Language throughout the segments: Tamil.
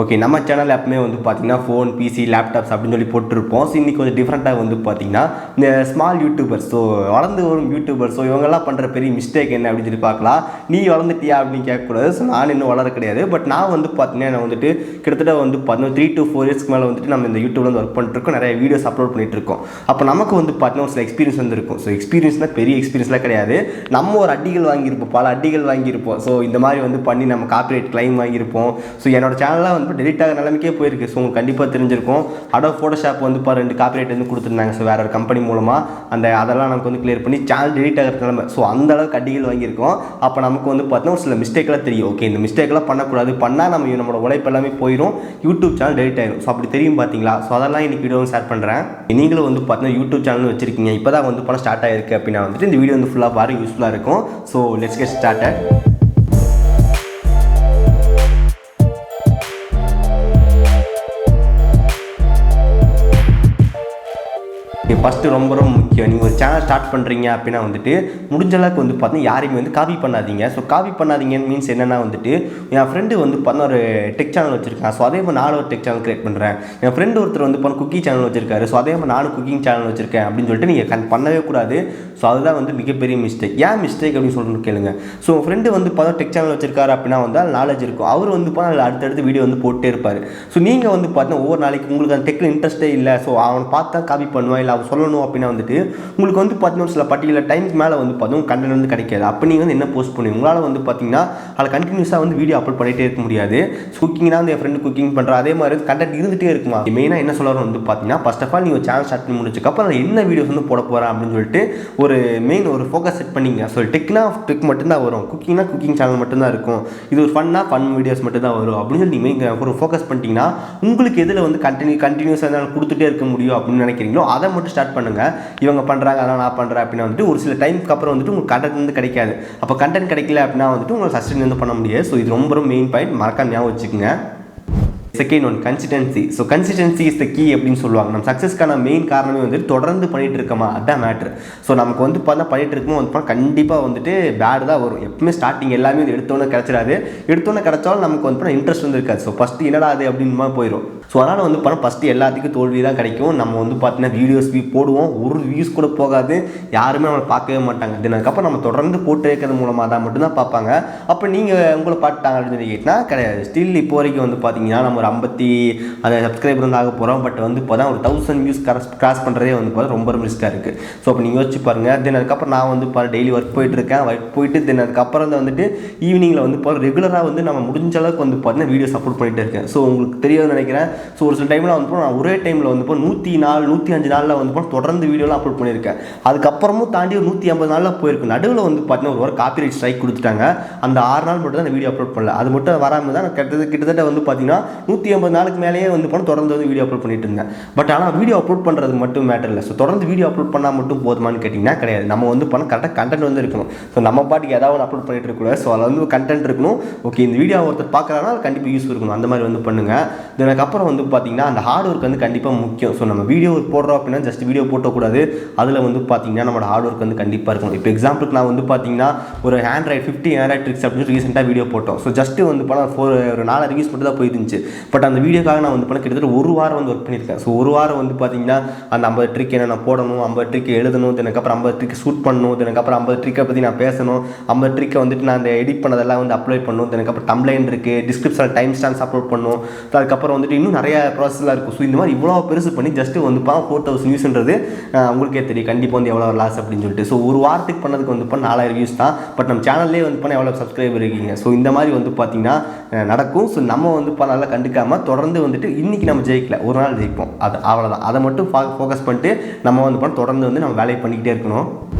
ஓகே, நம்ம சேனல் எப்பவுமே வந்து பார்த்தீங்கன்னா ஃபோன், பிசி, லேப்டாப்ஸ் அப்படின்னு சொல்லி போட்டுருப்போம். ஸோ இன்றைக்கி கொஞ்சம் டிஃப்ரெண்ட்டாக வந்து பார்த்தீங்கன்னா இந்த ஸ்மால் யூடியூபர்ஸ், ஸோ வளர்ந்து வரும் யூடியூபர்ஸ், ஸோ இவங்கெல்லாம் பண்ணுற பெரிய மிஸ்டேக் என்ன அப்படின்னு சொல்லி பார்க்கலாம். நீ வளர்ந்துட்டியா அப்படின்னு கேட்கக்கூடாது. ஸோ நான் இன்னும் வளர கிடையாது. பட் நான் வந்து பார்த்தீங்கன்னா நான் வந்துட்டு கிட்டத்தட்ட வந்து பார்த்தீங்கன்னா 3 to 4 இயர்ஸ்க்கு மேலே வந்துட்டு நம்ம இந்த யூடியூப்ல வந்து ஒர்க் பண்ணிட்டுருக்கோம். நிறைய வீடியோஸ் அப்லோட் பண்ணிட்டு இருக்கோம். அப்போ நமக்கு வந்து பார்த்தீங்கன்னா ஒரு சில எக்ஸ்பீரியன்ஸ் வந்து இருக்கும். ஸோ எக்ஸ்பீரியன்ஸ்னால் பெரிய எக்ஸ்பீரியன்ஸ்லாம் கிடையாது. நம்ம ஒரு அடிகள் வாங்கியிருப்போம், பல அடிகள் வாங்கியிருப்போம். ஸோ இந்த மாதிரி வந்து பண்ணி நம்ம காப்பிரைட் கிளைம் வாங்கியிருப்போம். ஸோ என்னோட சேனலாக வந்து டெலிட் ஆகிற நிலைமைக்கே போயிருக்கு. ஸோ உங்களுக்கு கண்டிப்பாக தெரிஞ்சிருக்கும். அடோப் ஃபோட்டோஷாப் வந்து 2 காப்பிரைட் வந்து கொடுத்துருந்தாங்க. ஸோ வேற ஒரு கம்பெனி மூலமாக அதெல்லாம் நமக்கு வந்து கிளியர் பண்ணி சேனல் டெலிட் ஆகிற நிலைமை. ஸோ அந்த அளவுக்கு அடிகள் வாங்கியிருக்கோம். அப்போ நமக்கு வந்து பார்த்தீங்கன்னா ஒரு சில மிஸ்டேக்லாம் தெரியும். ஓகே, இந்த மிஸ்டேக்லாம் பண்ணக்கூடாது, பண்ணால் நம்மளோட உழைப்பு எல்லாமே போயிடும், யூடியூப் சேனல் டெலிட் ஆயிடும். ஸோ அப்படி தெரியும் பார்த்தீங்களா? ஸோ அதெல்லாம் இன்னைக்கு வீடியோ ஷேர் பண்ணுறேன். நீங்களும் வந்து பார்த்தீங்கன்னா யூடியூப் சேனல் வச்சிருக்கீங்க, இப்போ தான் வந்து பணம் ஸ்டார்ட் ஆகிருக்கு அப்படின்னா வந்துட்டு இந்த வீடியோ வந்து ஃபுல்லாக பாருங்க, யூஸ்ஃபுல்லாக இருக்கும். So let's get started. First ரொம்ப ரொம்ப முக்கியம், நீங்கள் ஒரு சேனல் ஸ்டார்ட் பண்ணுறீங்க அப்படின்னா வந்துட்டு முடிஞ்ச அளவுக்கு வந்து பார்த்தீங்கன்னா யாரையுமே வந்து காப்பி பண்ணாதீங்க. ஸோ காப்பி பண்ணாதீங்கன்னு மீன்ஸ் என்னென்னா வந்துட்டு என் ஃப்ரெண்டு வந்து பார்த்தீங்கன்னா ஒரு டெக் சேனல் வச்சுருக்கான். ஸோ அதே மாதிரி நானும் ஒரு டெக் சேனல் கிரியேட் பண்ணுறேன். என் ஃப்ரெண்டு ஒருத்தர் வந்து பார்த்தா குக்கிங் சேனல் வச்சிருக்காரு. ஸோ அதே மாதிரி நானும் குக்கிங் சேனல் வச்சிருக்கேன் அப்படின்னு சொல்லிட்டு நீங்கள் பண்ணவே கூடாது. ஸோ அதுதான் வந்து மிகப்பெரிய மிஸ்டேக். ஏன் மிஸ்டேக் அப்படின்னு சொல்லிட்டு கேளுங்க. ஸோ உங்கள் ஃப்ரெண்டு வந்து பார்த்தா டெக் சேனல் வச்சிருக்காரு அப்படின்னா வந்து அது நாலேஜ் இருக்கும். அவர் வந்து பார்த்தா அடுத்தடுத்து வீடியோ வந்து போட்டே இருப்பார். ஸோ நீங்கள் வந்து பார்த்தீங்கன்னா ஒவ்வொரு நாளைக்கு உங்களுக்கு அந்த டெக்கில் இன்ட்ரெஸ்ட்டே இல்லை, ஸோ அவனை பார்த்தா காப்பி பண்ணுவான், இல்லை அவன் சொல்லணும் அப்படின்னா வந்துட்டு உங்களுக்கு வந்து பார்த்தீங்கன்னா சில பர்டிகுலர் டைம்க்கு மேலே வந்து பார்த்தீங்கன்னா கண்டென்ட் வந்து கிடைக்காது. அப்போ நீங்கள் வந்து என்ன போஸ்ட் பண்ணுவீங்க? உங்களால் வந்து பார்த்தீங்கன்னா அதில் கண்டினியூஸாக வந்து வீடியோ அப்லோட் பண்ணிகிட்டே இருக்க முடியாது. குக்கிங்னா வந்து என் ஃப்ரெண்டு குக்கிங் பண்ணுற அதே மாதிரி கண்டென்ட் இருந்துகிட்டே இருக்குமா. மெயினாக என்ன சொல்லணும் வந்து பார்த்தீங்கன்னா ஃபர்ஸ்ட் ஆஃப் ஆல் நீங்கள் சேனல் ஸ்டார்ட் பண்ணி முடிச்சதுக்கப்புறம் அதில் என்ன வீடியோஸ் வந்து போட போகிறேன் அப்படின்னு சொல்லிட்டு ஒரு மெயின் ஒரு ஃபோக்கஸ் செட் பண்ணிங்க. ஸோ டெக்னா டெக் மட்டும்தான் வரும், குக்கிங்னா குக்கிங் சேனல் மட்டும்தான் இருக்கும், இது ஒரு ஃபன் வீடியோஸ் மட்டும் தான் வரும் அப்படின்னு சொல்லி நீங்கள் ஒரு ஃபோக்கஸ் பண்ணிட்டீங்கன்னா உங்களுக்கு எதில் வந்து கண்டினியூஸாக கொடுத்துட்டே இருக்க முடியும் அப்படின்னு நினைக்கிறீங்களோ அதை மட்டும் ஸ்டார்ட் பண்ணுங்கள். இவங்க பண்ணுறாங்க அதனால் நான் பண்ணுறேன் அப்படின்னா வந்துட்டு ஒரு சில டைமுக்கு அப்புறம் வந்துட்டு உங்களுக்கு கண்டென்ட் வந்து கிடைக்காது. அப்போ கண்டென்ட் கிடைக்கல அப்படின்னா வந்துட்டு உங்களுக்கு சஸ்டெயின் வந்து பண்ண முடியாது. ஸோ இது ரொம்ப மெயின் பாயிண்ட், மறக்காம ஞாபகம் வச்சுக்கோங்க. Second one, consistency. So consistency is the key அப்படின்னு சொல்லுவாங்க. நம்ம சக்ஸஸ்க்கான மெயின் காரணமே வந்துட்டு தொடர்ந்து பண்ணிட்டு இருக்கோமா, அதுதான் மேட்ரு. ஸோ நமக்கு வந்து பார்த்தா பண்ணிட்டு இருக்கோம் வந்து கண்டிப்பாக வந்துட்டு பேடு தான் வரும். எப்பவுமே ஸ்டார்டிங் எல்லாமே வந்து எடுத்தோன்னே கிடச்சிடாது. எடுத்தோன்னே கிடச்சாலும் நமக்கு வந்து இன்ட்ரெஸ்ட் வந்து இருக்காது. ஸோ ஃபஸ்ட்டு என்னடா அது அப்படின்னு போயிடும். ஸோ அதனால் வந்து பார்த்தா ஃபஸ்ட்டு எல்லாத்துக்கும் தோல்வி தான் கிடைக்கும். நம்ம வந்து பார்த்தீங்கன்னா வீடியோஸ் போடுவோம், ஒரு வியூஸ் கூட போகாது, யாருமே நம்மளை பார்க்கவே மாட்டாங்க. அதுக்கப்புறம் நம்ம தொடர்ந்து போட்டு இருக்கிறது மூலமாக தான் மட்டும்தான் பார்ப்பாங்க. அப்போ நீங்கள் உங்களை பார்த்துட்டாங்க அப்படின்னு சொல்லி கேட்டால் கிடையாது. ஸ்டில் இப்போ வரைக்கும் வந்து பார்த்தீங்கன்னா நம்ம ஒரு 50 சப்ஸ்கிரைபர் வந்து ஆக போகிறோம். பட் வந்து இப்போ தான் ஒரு 1000 வியூஸ் கிராஸ் பண்ணுறதே வந்து பார்த்தா ரொம்ப ரிஸ்க்காக இருக்குது. ஸோ அப்போ நீங்கள் யோசிச்சு பாருங்கள். தென் அதுக்கப்புறம் நான் வந்து டெய்லி ஒர்க் போயிட்டுருக்கேன். ஒர்க் போயிட்டு தென் அதுக்கப்புறம் தான் வந்துட்டு ஈவினிங்கில் வந்து ரெகுலராக வந்து நம்ம முடிஞ்ச அளவுக்கு வந்து பார்த்தீங்கன்னா வீடியோஸ் அப்லோட் பண்ணிகிட்டே இருக்கேன். ஸோ உங்களுக்கு தெரியாதுன்னு நினைக்கிறேன். ஸோ ஒரு சில டைமில் வந்து நான் ஒரே டைமில் வந்து 104 105 நாளில் வந்து தொடர்ந்து வீடியோலாம் அப்லோட் பண்ணியிருக்கேன். அதுக்கப்புறமும் தாண்டி ஒரு 150 நாளில் போயிருக்கு. நடுவில் வந்து பார்த்தீங்கன்னா ஒரு காப்பிரைட் ஸ்ட்ரைக் கொடுத்துட்டாங்க. அந்த 6 நாள் மட்டும் தான் அந்த வீடியோ அப்லோட் பண்ணல. அது மட்டும் வராமல் தான் கிட்டத்தட்ட வந்து பார்த்தீங்கன்னா 150 நாளுக்கு மேலேயே வந்து தொடர்ந்து வந்து வீடியோ அப்லோட் பண்ணிட்டு இருந்தேன். பட் ஆனால் வீடியோ அப்லோட் பண்ணுறது மட்டும் மேட்டர் இல்லை. ஸோ தொடர்ந்து வீடியோ அப்லோட் பண்ணால் மட்டும் போதுமானு கேட்டிங்கன்னா கிடையாது. நம்ம வந்து கரெக்டாக கண்டென்ட் வந்து இருக்கணும். ஸோ நம்ம பாட்டுக்கு ஏதாவது ஒன்று அப்லோட் பண்ணிட்டு இருக்கக்கூடாது. ஸோ அதில் வந்து கண்டென்ட் இருக்கணும். ஓகே, இந்த வீடியோ ஒருத்தர் பார்க்குறாங்கன்னா கண்டிப்பாக யூஸ் இருக்கணும். அந்த மாதிரி வந்து பண்ணுங்கள். அதுக்கப்புறம் வந்து பார்த்தீங்கன்னா அந்த ஹார்ட் ஒர்க் வந்து கண்டிப்பாக முக்கியம். ஸோ நம்ம வீடியோ போடுறோம் அப்படின்னா ஜஸ்ட் வீடியோ போட்டக்கூடாது. அதில் வந்து பார்த்தீங்கன்னா நம்மளோட ஹார்ட் ஒர்க் வந்து கண்டிப்பாக இருக்கணும். இப்போ எக்ஸாம்பிளுக்கு நான் வந்து பார்த்தீங்கன்னா ஒரு ஆண்ட்ராய்ட் 50 ஆண்ட்ராய்ட் ட்ரிக்ஸ் அப்படின்னு ரீசெண்டாக வீடியோ போட்டோம். ஸோ ஜஸ்ட்டு வந்து ஒரு 4 ரிவ்யூஸ் மட்டும் தான் போயிருந்துச்சு. பட் அந்த வீடியோக்காக நான் வந்து கிட்டத்தட்ட ஒரு வாரம் வந்து ஒர்க் பண்ணியிருக்கேன். ஸோ ஒரு வாரம் வந்து பார்த்தீங்கன்னா அந்த 50 ட்ரிக் என்ன நான் போடணும், 50 ட்ரிக் எழுதணும், அதுக்கப்புறம் 50 ட்ரிக் ஷூட் பண்ணணும், அதுக்கப்புறம் 50 ட்ரிக்கை பற்றி நான் பேசணும், 50 ட்ரிக்கை வந்துட்டு நான் அந்த எடிட் பண்ணதெல்லாம் வந்து அப்லோட் பண்ணணும், அதுக்கப்புறம் தம்ப்லைன் இருக்குது, டிஸ்கிரிப்ஷனில் டைம் ஸ்டாம்ப்ஸ் அப்லோட் பண்ணணும், அதுக்கப்புறம் வந்துட்டு இன்னும் நிறைய ப்ராசஸ்லாம் இருக்கும். ஸோ இந்த மாதிரி இவ்வளோ பெருசு பண்ணி ஜஸ்ட்டு வந்து 4000 வியூஸ்ன்றது உங்களுக்கே தெரியும் கண்டிப்பாக வந்து எவ்வளோ லாஸ் அப்படின்னு சொல்லிட்டு. ஸோ ஒரு வாரத்துக்கு பண்ணதுக்கு வந்து 4000 வியூஸ் தான். பட் நம்ம சேனல்லே வந்து எவ்வளோ சப்ஸ்கிரைபர் இருக்கீங்க. ஸோ இந்த மாதிரி வந்து பார்த்தீங்கன்னா நடக்கும். ஸோ நம்ம வந்து நல்லா கண்டுக்காமல் தொடர்ந்து வந்துட்டு இன்றைக்கி நம்ம ஜெயிக்கல, ஒரு நாள் ஜெயிப்போம், அது அவ்வளோதான். அதை மட்டும் ஃபோக்கஸ் பண்ணிட்டு நம்ம வந்து தொடர்ந்து வந்து நம்ம வேலையை பண்ணிக்கிட்டே இருக்கணும்.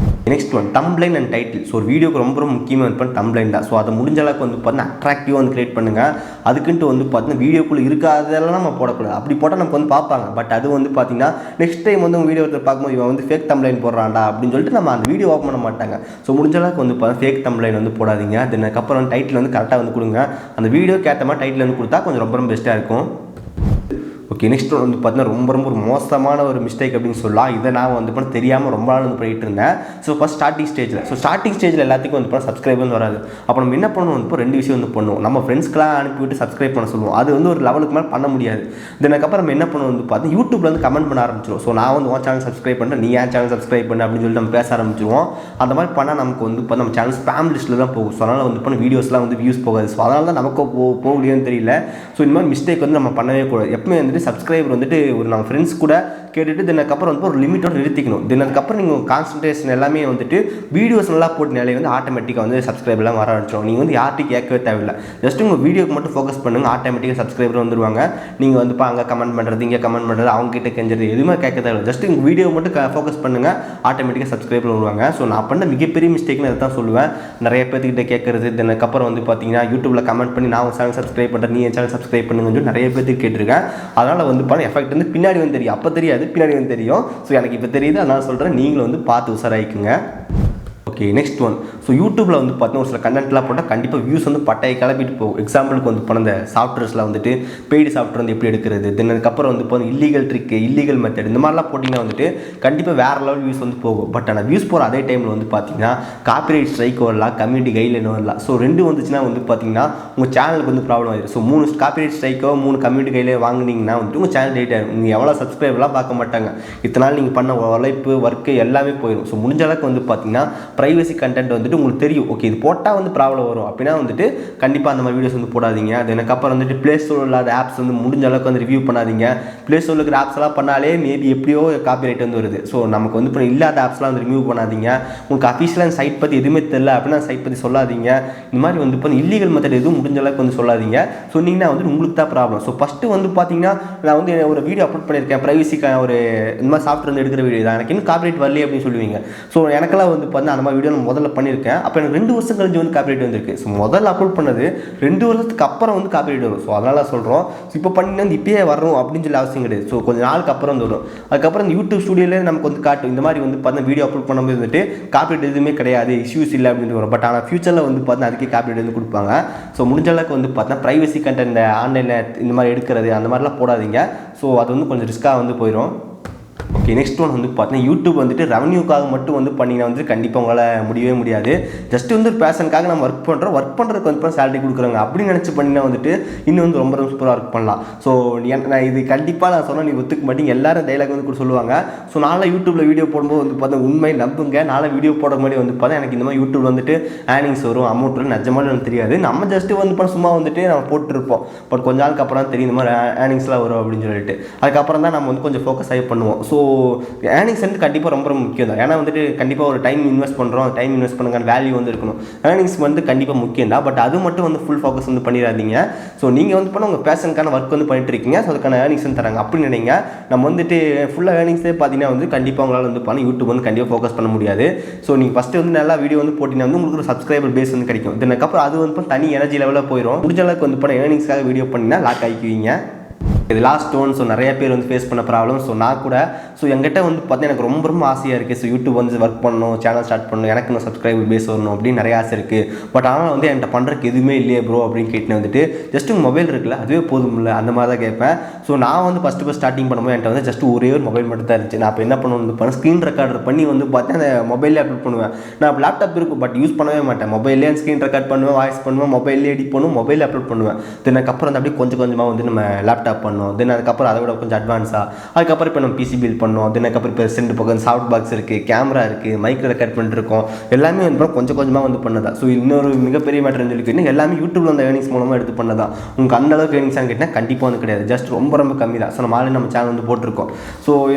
Next one, thumbnail and title. So ஒரு வீடியோக்கு ரொம்ப முக்கியமாக வந்து தம்ப்லைன் தான். ஸோ அதை முடிஞ்ச அளவுக்கு வந்து பார்த்தீங்கன்னா அட்ராக்டிவாக வந்து கிரியேட் பண்ணுங்கள். அதுக்குன்ட்டு வந்து பார்த்தீங்கன்னா வீடியோக்குள்ளே இருக்காதெல்லாம் நம்ம போடக்கூடாது. அப்படி போட்டால் நமக்கு வந்து பார்ப்பாங்க. பட் அது வந்து பார்த்தீங்கன்னா நெக்ஸ்ட் டைம் வந்து உங்கள் வீடியோ பார்க்கும்போது இவன் வந்து ஃபேக் தம்ப்லைன் போடுறான்டா அப்படின்னு சொல்லிட்டு நம்ம அந்த வீடியோ ஓப்பன் பண்ண மாட்டாங்க. ஸோ முடிஞ்ச அளவுக்கு வந்து பார்த்தீங்கன்னா ஃபேக் தம்ப்லைன் வந்து போடாதீங்க. அதுக்கப்புறம் வந்து டைட்டில் வந்து கரெக்டாக வந்து கொடுங்க. அந்த வீடியோக்கு ஏற்ற மாதிரி டைட்டில் வந்து கொடுத்தா கொஞ்சம் ரொம்ப பெஸ்ட்டாக இருக்கும். ஓகே, நெக்ஸ்ட் வந்து பார்த்தீங்கன்னா ரொம்ப ஒரு மோசமான ஒரு மிஸ்டேக் அப்படின்னு சொல்லலாம். இதை நான் வந்து பண்ண தெரியாமல் ரொம்ப நாள் வந்து பண்ணிட்டு இருந்தேன். ஃபஸ்ட் ஸ்டார்டிங் ஸ்டேஜில் எல்லாத்துக்கும் வந்து பண்ண சப்ஸ்கிரைப் வந்து வராது. அப்போ நம்ம என்ன பண்ணுவோம் வந்து 2 விஷயம் வந்து பண்ணுவோம். நம்ம ஃப்ரெண்ட்ஸ்க்கெலாம் அனுப்பிவிட்டு சப்ஸ்கிரைப் பண்ண சொல்லுவோம். அது வந்து ஒரு லெவலுக்கு மேலே பண்ண முடியாது. அதுக்கப்புறம் நம்ம என்ன பண்ணுவோம் வந்து பார்த்தீங்கன்னா யூடியூப்ல வந்து கமெண்ட் பண்ண ஆரம்பிச்சிடும். நான் வந்து உன் சேனல் சப்ஸ்கிரைப் பண்ணுறேன், நீ ஏன் சேனல் சப்ஸ்கிரைப் பண்ண அப்படின்னு சொல்லிட்டு நம்ம பேச ஆரம்பிச்சிடுவோம். அந்த மாதிரி பண்ணால் நமக்கு வந்து நம்ம சேனல் ஸ்பேம் லிஸ்ட்டில் தான் போகும். அதனால் வந்து பண்ண வீடியோஸ்லாம் வந்து வியூஸ் போகாது. அதனால தான் நமக்கு போகலையோன்னு தெரியல. இந்த மாதிரி மிஸ்டேக் வந்து நம்ம பண்ணவே கூடாது. எப்பவுமே வந்துட்டு சப்ஸ்கிரைபர் வந்துட்டு ஒரு நம்ம ஃப்ரெண்ட்ஸ் கூட கேட்டுட்டு அதுக்கப்புறம் வந்து ஒரு லிமிட்டோட நிறுத்திக்கணும். அதுக்கப்புறம் நீங்கள் கான்சன்ட்ரேஷன் எல்லாமே வந்துட்டு வீடியோஸ் நல்லா போட்டுனாலே வந்து ஆட்டோமேட்டிக்காக வந்து சப்ஸ்கிரைபர்லாம் வர ஆரம்பிச்சிடும். நீங்கள் வந்து யார்ட்டையும் கேட்கவே தேவையில்லை. ஜஸ்ட் உங்கள் வீடியோக்கு மட்டும் ஃபோக்கஸ் பண்ணுங்கள், ஆட்டோமேட்டிக்காக சப்ஸ்கிரைபர் வந்துடுவாங்க. நீங்கள் வந்து அங்கே கமெண்ட் பண்ணுறது, இங்கே கமெண்ட் பண்ணுறது, அவங்ககிட்ட கெஞ்சுறது எதுவுமே கேட்க தேவையில்லை. ஜஸ்ட் உங்கள் வீடியோ மட்டும் ஃபோக்கஸ் பண்ணுங்கள், ஆட்டோமேட்டிக்காக சப்ஸ்கிரைபர் வருவாங்க. நான் பண்ண மிகப்பெரிய மிஸ்டேக்னு அதை தான் சொல்லுவேன். நிறைய பேர்த்துக்கிட்ட கேட்குறது. அதுக்கப்புறம் வந்து பார்த்தீங்கன்னா யூடியூப்பில் கமெண்ட் பண்ணி நான் சேனல் சப்ஸ்கிரைப் பண்ணுறேன், நீ என் சேனல் சப்ஸ்கிரைப் பண்ணுங்கன்னு சொல்லி நிறைய பேருக்கு கேட்டிருக்கேன். அதனால் வந்து பண்ண எஃபெக்ட் வந்து பின்னாடி வந்து தெரியும். அப்போ தெரியாது, பின்னாடி வந்து தெரியும். எனக்கு இப்போ தெரியுது, அதனால் சொல்கிறேன், நீங்களும் வந்து பார்த்து உஷாராயிக்குங்க. Okay, next one. யூடியூப்பில் வந்து பார்த்தீங்கன்னா ஒரு சில கண்டென்ட்லாம் போட்டால் கண்டிப்பாக வியூஸ் வந்து பட்டையை கிளப்பிட்டு போகும். எக்ஸாம்பிளுக்கு வந்து இப்போ அந்த சாஃப்ட்வேர்ஸில் வந்துட்டு பெய்டு சாஃப்ட்வேர் வந்து எப்படி எடுக்கிறது, அதுக்கப்புறம் வந்து இப்போ இல்லீகல் ட்ரிக்கு, இல்லீகல் மெத்தட், இந்த மாதிரிலாம் போட்டிங்கன்னா வந்துட்டு கண்டிப்பாக வேறு லெவல் வியூஸ் வந்து போகும். பட் ஆனால் வியூஸ் போகிற அதே டைமில் வந்து பார்த்தீங்கன்னா காப்பிரைட் ஸ்ட்ரைக் வரலாம், கம்யூனிட்டி கைட்லைன் வரலாம். 2 வந்துச்சுன்னா வந்து பார்த்தீங்கன்னா உங்கள் சேனலுக்கு வந்து ப்ராப்ளம் ஆயிடும். 3 காப்பிரைட் ஸ்ட்ரைக்கோ 3 கம்யூனிட்டி கைட்லைன் வாங்கினீங்கன்னா வந்துட்டு உங்கள் சேனல் டேட் ஆகும். நீங்கள் எவ்வளோ சப்ஸ்கிரைபர்லாம் பார்க்க மாட்டாங்க. இத்தனை நாள் நீங்கள் பண்ண உழைப்பு, ஒர்க்கு எல்லாமே போயிடும். முடிஞ்ச அளவுக்கு வந்து பார்த்தீங்கன்னா ப்ரைவசி கண்டென்ட் வந்துட்டு உங்களுக்கு தெரியும். ஓகே, இது போட்டால் வந்து ப்ராப்ளம் வரும் அப்படின்னா வந்துட்டு கண்டிப்பாக அந்த மாதிரி வீடியோஸ் வந்து போடாதீங்க. அதுக்கப்புறம் வந்துட்டு ப்ளே ஸ்டோர் இல்லாத ஆப்ஸ் வந்து முடிஞ்ச அளவுக்கு வந்து ரிவ்யூ பண்ணாதீங்க. ப்ளே ஸ்டோரில் இருக்கிற ஆப்ஸ் எல்லாம் பண்ணாலே மேபி எப்படியோ காப்பிரைட் வந்து வருது. நமக்கு வந்து இப்போ இல்லாத ஆப்ஸ்லாம் வந்து ரிவ்யூ பண்ணாதீங்க. உங்களுக்கு அஃபிஷியலாக சைட் பற்றி எதுவுமே தெரியல அப்படின்னா சைட் பற்றி சொல்லாதீங்க. இந்த மாதிரி வந்து இப்போ இல்லீகல் மெத்தட் எதுவும் முடிஞ்ச அளவுக்கு வந்து சொல்லாதீங்க. சொன்னீங்கன்னா வந்து உங்களுக்கு தான் ப்ராப்ளம். ஃபஸ்ட்டு வந்து பார்த்தீங்கன்னா நான் வந்து ஒரு வீடியோ அப்லோட் பண்ணியிருக்கேன், ப்ரைவசிக்கான ஒரு இந்த மாதிரி சாஃப்ட்வேர் வந்து எடுக்கிற வீடியோ தான், எனக்கு இன்னும் காப்பிரைட் வரல அப்படின்னு சொல்லுவீங்க. எனக்கெல்லாம் வந்து பார்த்தீங்கன்னா அந்த மாதிரி வீடியோ நான் முதல்ல பண்ணியிருக்கேன். அப்போ எனக்கு 2 வருஷம் கழிஞ்சு வந்து காப்பிரைட் வந்திருக்கு. முதல்ல அப்லோட் பண்ணது 2 வருஷத்துக்கு அப்புறம் வந்து காப்பிரைட் வரும். அதனால சொல்கிறோம், இப்போ பண்ணினா இப்பயே வரும் அப்படின்னு சொல்லி அவசியம் கிடையாது. கொஞ்சம் நாளுக்கு அப்புறம் வந்து வரும். அதுக்கப்புறம் இந்த யூடியூப் ஸ்டுடியோலே நமக்கு வந்து காட்டும், இந்த மாதிரி வந்து பார்த்தீங்கன்னா வீடியோ அப்லோட் பண்ணும்போது வந்துட்டு காப்பிரைட் எதுவுமே கிடையாது, இஷ்யூஸ் இல்லை அப்படின்னு வரும். பட் ஆனால் ஃபியூச்சரில் வந்து பார்த்தீங்கன்னா அதுக்கே காப்பிரைட் வந்து கொடுப்பாங்க. முடிஞ்ச அளவுக்கு வந்து பார்த்தீங்கன்னா ப்ரைவசி கண்டென்ட் ஆன்லைனில் இந்த மாதிரி எடுக்கிறது அந்த மாதிரிலாம் போடாதீங்க. அது வந்து கொஞ்சம் ரிஸ்க்காக வந்து போயிடும். ஓகே, நெக்ஸ்ட் ஒன் வந்து பார்த்தீங்கன்னா யூடியூப் வந்துட்டு ரெவன்யூக்காக மட்டும் வந்து பண்ணிங்கன்னா வந்து கண்டிப்பாக உங்களால் முடியவே முடியாது. ஜஸ்ட் வந்து ஒரு பேஷனுக்காக நம்ம ஒர்க் பண்ணுறதுக்கு வந்து சேலரி கொடுக்குறாங்க அப்படின்னு நினச்சி பண்ணினா வந்துட்டு இன்னும் வந்து ரொம்ப சூப்பராக ஒர்க் பண்ணலாம். நான் இது கண்டிப்பாக நான் சொன்னால் நீ ஒத்துக்க மாட்டீங்க, எல்லாரும் டைலாக் வந்து கூட சொல்லுவாங்க. நாளை யூடியூப்பில் வீடியோ போடும்போது வந்து பார்த்தா உண்மை நம்புங்க, நாளை வீடியோ போட மாதிரி வந்து பார்த்தா எனக்கு இந்த மாதிரி யூடியூப் வந்துட்டு ஏர்னிங்ஸ் வரும், அமௌண்ட் வரும், நிஜமாக எனக்கு தெரியாது. நம்ம ஜஸ்ட்டு வந்து சும்மா வந்துட்டு நம்ம போட்டுருப்போம். பட் கொஞ்ச நாளுக்கு அப்புறம் தெரியும் இந்த மாதிரி ஏர்னிங்ஸ்லாம் வரும் அப்படின்னு சொல்லிட்டு. அதுக்கப்புறம் தான் நம்ம வந்து கொஞ்சம் ஃபோக்கஸ் ஆகி பண்ணுவோம். ஏர்னிங்ஸ் வந்து கண்டிப்பாக ரொம்ப முக்கியம் தான். ஏன்னா வந்துட்டு கண்டிப்பாக ஒரு டைம் இன்வெஸ்ட் பண்ணுறோம், டைம் இன்வெஸ்ட் பண்ணுங்க வேல்யூ வந்து இருக்கணும். ஏர்னிங்ஸ் வந்து கண்டிப்பாக முக்கியம் தான். பட் அது மட்டும் வந்து ஃபுல் ஃபோக்கஸ் வந்து பண்ணிடாதீங்க. நீங்கள் வந்து பண்ண உங்கள் பேஷனுக்கான ஒர்க் வந்து பண்ணிட்டு இருக்கீங்க, அதுக்கான ஏர்னிங்ஸ் வந்து தராங்க அப்படின்னு நினைங்க. நம்ம வந்துட்டு ஃபுல்லாக ஏர்னிங்ஸே பார்த்தீங்கன்னா வந்து கண்டிப்பாக உங்களால் வந்து பண்ண யூடியூப் வந்து கண்டிப்பாக ஃபோக்கஸ் பண்ண முடியாது. நீங்கள் ஃபஸ்ட்டு வந்து நல்லா வீடியோ வந்து போட்டிங்கன்னா வந்து உங்களுக்கு ஒரு சப்ஸ்கிரைபர் பேஸ் வந்து கிடைக்கும். இதுக்கப்புறம் அது வந்து தனி எனர்ஜி லெவலில் போயிடும். முடிஞ்ச அளவுக்கு வந்து பண்ண ஏர்னிங்ஸ்க்காக வீடியோ பண்ணிங்கன்னா லாக் ஆகிக்குவீங்க. இது லாஸ்ட் ஒன். நிறைய பேர் வந்து ஃபேஸ் பண்ண ப்ராப்ளம். நான் கூட என்கிட்ட வந்து பார்த்தீங்கன்னா எனக்கு ரொம்ப ஆசையாக இருக்குது. யூடியூப் வந்து ஒர்க் பண்ணணும், சேனல் ஸ்டார்ட் பண்ணணும், எனக்கு இன்னும் சப்ஸ்கிரைபர் பேஸ் வரணும் அப்படின்னு நிறைய ஆசை இருக்குது. பட் ஆனால் வந்து என்கிட்ட பண்ணுறதுக்கு எதுவுமே இல்லையே ப்ரோ அப்படின்னு கேட்டு வந்துட்டு ஜஸ்ட் மொபைல் இருக்குல்ல அதுவே போதும் இல்லை அந்த மாதிரி தான் கேட்பேன். நான் வந்து ஃபஸ்ட்டு ஸ்டார்டிங் பண்ணும்போது என்கிட்ட வந்து ஜஸ்ட் ஒரே ஒரு மொபைல் மட்டும் தான் இருந்துச்சு. நான் அப்போ என்ன பண்ணுவேன், ஸ்க்ரீன் ரெக்கார்டர் பண்ணி வந்து பார்த்தேன் அந்த மொபைலே அப்லோட் பண்ணுவேன். நான் லேப்டாப் இருக்கும் பட் யூஸ் பண்ணவே மாட்டேன். மொபைல்லே ஸ்க்ரீன் ரெக்கார்ட் பண்ணுவேன், வாய்ஸ் பண்ணுவேன், மொபைல்லே எடிட் பண்ணுவேன், மொபைல் அப்லோட் பண்ணுவேன். அதுக்கப்புறம் வந்து அப்படியே கொஞ்சமாக வந்து நம்ம லேப்டாப் பண்ணோம். அதுக்கப்புறம் அதை விட கொஞ்சம் அட்வான்ஸாக அதுக்கப்புறம் இப்போ நம்ம பிசி பில் பண்ணோம். அதுக்கப்புறம் இப்போ ரெண்டு பக்கம் சாஃப்ட் பாக்ஸ் இருக்குது, கேமரா இருக்குது, மைக்கில் ரெக்கார்ட் பண்ணிருக்கோம். எல்லாமே வந்து கொஞ்சமாக வந்து பண்ணதான். இன்னொரு மிகப்பெரிய மேட்டர் சொல்லிக்கிட்டு எல்லாமே யூடியூப்ல அந்த ஏர்னிங்ஸ் மூலமாக எடுத்து பண்ணதான். உங்களுக்கு அந்த அளவுக்கு ஏர்னிங்ஸான்னு கேட்டால் கண்டிப்பாக வந்து கிடையாது. ஜஸ்ட் ரொம்ப கம்மி தான். நம்ம சேனல் வந்து போட்டிருக்கோம்.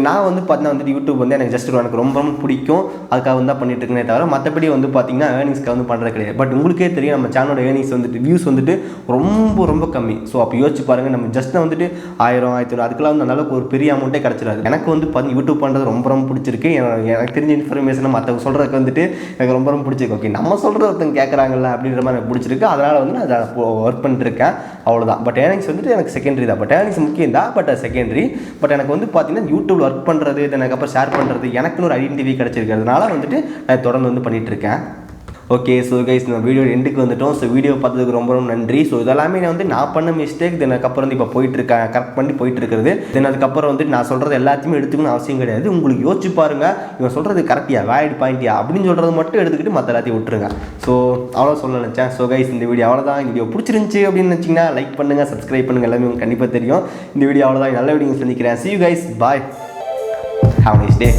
நான் வந்து பார்த்தீங்கன்னா வந்து யூடியூப் வந்து எனக்கு ஜஸ்ட் எனக்கு ரொம்ப பிடிக்கும், அதுக்காக வந்து தான் பண்ணிட்டு இருக்கேனே தவிர மற்றபடி வந்து பார்த்தீங்கன்னா ஏர்னிங்ஸ்க்காக வந்து பண்ணுறது கிடையாது. பட் உங்களுக்கே தெரியும் நம்ம சேனலோட ஏர்னிங்ஸ் வந்துட்டு வியூஸ் வந்துட்டு ரொம்ப கம்மி. அப்போ யோசிச்சு பாருங்கள், நம்ம ஜஸ்ட் வந்துட்டு 1000 1000 அதுக்கெல்லாம் வந்து அந்தளவுக்கு ஒரு பெரிய அமௌண்ட்டே கிடச்சிடாது. எனக்கு வந்து பார்த்து யூடியூப் பண்ணுறது ரொம்ப பிடிச்சிருக்கு. எனக்கு தெரிஞ்ச இன்ஃபர்மேஷனை மற்றவங்க சொல்கிறதுக்கு வந்துட்டு எனக்கு ரொம்ப பிடிச்சிருக்கு. ஓகே, நம்ம சொல்கிறது ஒருத்தங்க கேட்குறாங்கல்ல அப்படின்ற மாதிரி எனக்கு பிடிச்சிருக்கு. அதனால் வந்து நான் அதை ஒர்க் பண்ணிட்டுருக்கேன், அவ்வளோதான். பட் ஏர்னிங்ஸ் வந்துட்டு எனக்கு செகண்டரி தான். பட் ஏர்னிங்ஸ் முக்கியம் தான், பட் செகண்டரி. பட் எனக்கு வந்து பார்த்தீங்கன்னா யூடியூப் ஒர்க் பண்ணுறது, அதுக்கப்புறம் ஷேர் பண்ணுறது, எனக்குன்னு ஒரு ஐடென்டிட்டி கிடச்சிருக்கு. அதனால வந்துட்டு நான் தொடர்ந்து வந்து பண்ணிகிட்ருக்கேன். ஓகே ஸோ கைஸ் இந்த வீடியோ எண்டுக்கு வந்துட்டோம். ஸோ வீடியோ பார்த்ததுக்கு ரொம்ப ரொம்ப நன்றி. ஸோ இதெல்லாமே நான் வந்து நான் பண்ண மிஸ்டேக், தென் அதுக்கப்புறம் வந்து இப்போ போயிட்டுருக்கேன், கரெக்ட் பண்ணி போயிட்டுருக்கிறது. தென் அதுக்கப்புறம் வந்து நான் சொல்கிறது எல்லாத்தையுமே எடுத்துக்கணும்னு அவசியம் கிடையாது. உங்களுக்கு யோசிச்சு பாருங்கள், இவன் சொல்கிறது கரெக்டியா வேலிட் பாயிண்டியா அப்படின்னு சொல்கிறது மட்டும் எடுத்துக்கிட்டு மற்ற எல்லாத்தையும் விட்டுருங்க. ஸோ அவ்வளோ சொல்ல நினச்சேன். ஸோ கைஸ் இந்த வீடியோ அவ்வளோதான். இந்த வீடியோ பிடிச்சிருந்துச்சி அப்படின்னு நினச்சிங்கன்னா லைக் பண்ணுங்கள், சப்ஸ்கிரைப் பண்ணுங்கள், எல்லாமே உங்களுக்கு கண்டிப்பாக தெரியும். இந்த வீடியோ அவ்வளோதான். நல்ல வீடியோ சந்திக்கிறேன். See you guys, bye, have a nice day.